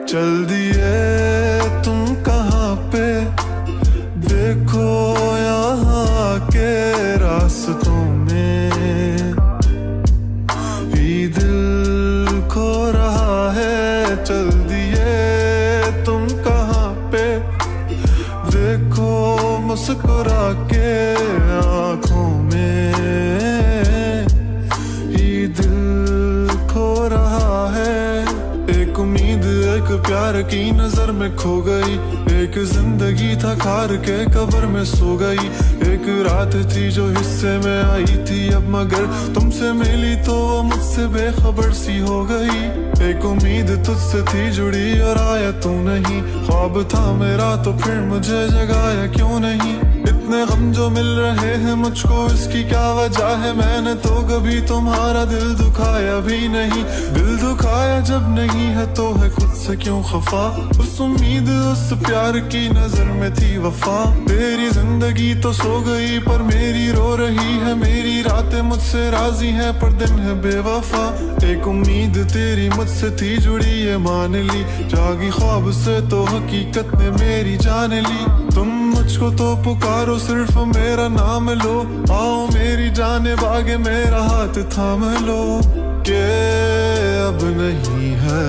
चल दिए तुम कहाँ पे, देखो यहाँ के रास्तों में ही दिल खो रहा है। चल दिए तुम कहाँ पे, देखो मुस्कुरा के आँखों में ही दिल खो रहा है। एक उम्मीद एक प्यार की नजर में खो गई, एक जिंदगी था खार के कब्र में सो गई। एक रात थी जो हिस्से में आई थी अब, मगर तुमसे मिली तो वो मुझसे बेखबर सी हो गई। एक उम्मीद तुझसे थी जुड़ी और आया तू नहीं, ख्वाब था मेरा तो फिर मुझे जगाया क्यों नहीं। इतने गम जो मिल रहे हैं मुझको, इसकी क्या वजह है? मैंने तो कभी तुम्हारा दिल दुखाया भी नहीं। दिल दुखाया जब नहीं है तो है खुद से क्यों खफा। उस उम्मीद उस प्यार की नजर में थी वफा। तेरी जिंदगी तो सो गई पर मेरी रो रही है। मेरी रातें मुझसे राजी है पर दिन है बेवफा। एक उम्मीद तेरी मुझसे थी जुड़ी ये मान ली, जागी ख्वाब से तो हकीकत ने मेरी जान ली। तुम मुझको तो पुकारो सिर्फ मेरा नाम लो, आओ मेरी जाने बागे मेरा हाथ थाम लो। के अब नहीं है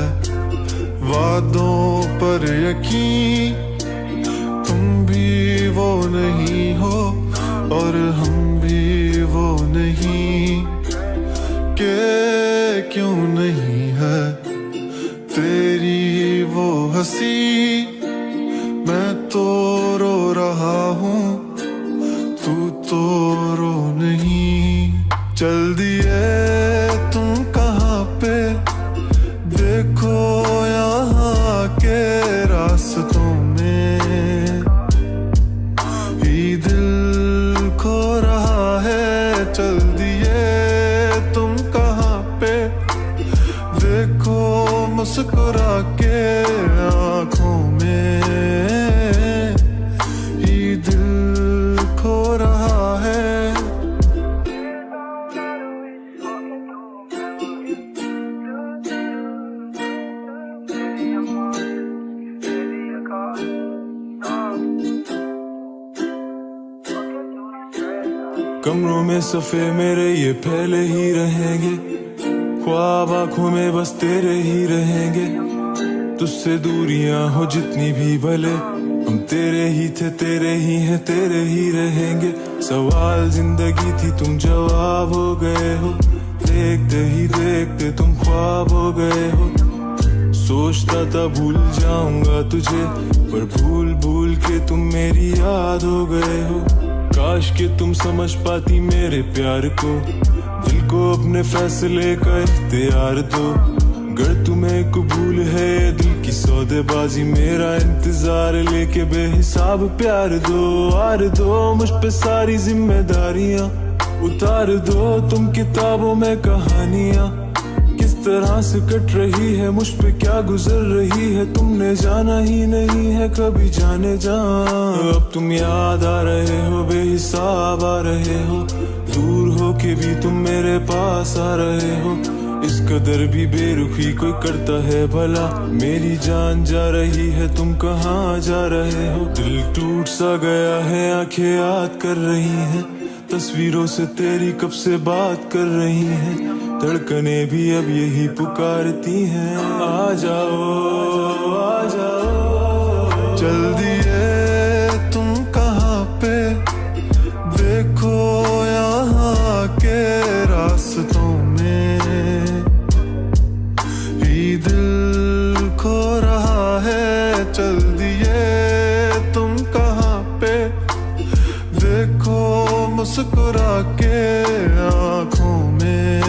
वादों पर यकीन, तुम भी वो नहीं हो और हम भी वो नहीं। के क्यों नहीं है तेरी वो हंसी, मैं तो रो रहा हूँ तू तो रो नहीं। चल दिए तुम कहाँ पे, देखो यहाँ के रास्तों में ही दिल खो रहा है। चल दिए तुम कहाँ पे, देखो मुस्कुरा के आँखों में ही दिल खो रहा है। कमरों में सफे मेरे ये फैले ही रहेंगे, ख्वाब आंखों में बस तेरे ही रहेंगे। तुझसे दूरियां हो जितनी भी भले, हम तेरे ही थे तेरे ही हैं तेरे ही रहेंगे। सवाल जिंदगी थी तुम जवाब हो गए हो, देखते ही देखते तुम ख्वाब हो गए हो। सोचता था भूल जाऊंगा तुझे, पर भूल भूल के तुम मेरी याद हो गए हो। काश कि तुम समझ पाती मेरे प्यार को, दिल को अपने फैसले का इख्तियार दो। अगर तुम्हें कबूल है दिल की सौदेबाजी, मेरा इंतजार लेके बेहिसाब प्यार दो। आर दो मुझ पे सारी जिम्मेदारियां, उतार दो तुम किताबों में कहानियां। किस तरह से कट रही है मुझ पे क्या गुजर रही है, तुमने जाना ही नहीं है कभी जाने जा। अब तुम याद आ रहे हो बेहिसाब आ रहे हो, दूर हो के भी तुम मेरे पास आ रहे हो। इस कदर भी बेरुखी कोई करता है भला, मेरी जान जा रही है तुम कहाँ जा रहे हो। दिल टूट सा गया है आंखें याद कर रही हैं, तस्वीरों से तेरी कब से बात कर रही हैं। धड़कने भी अब यही पुकारती हैं, आ जाओ आ जाओ। चल दिए तुम कहाँ पे, देखो यहाँ के रास्तों में ही दिल खो रहा है। चल दिए तुम कहाँ पे, देखो मुस्कुरा के आँखों में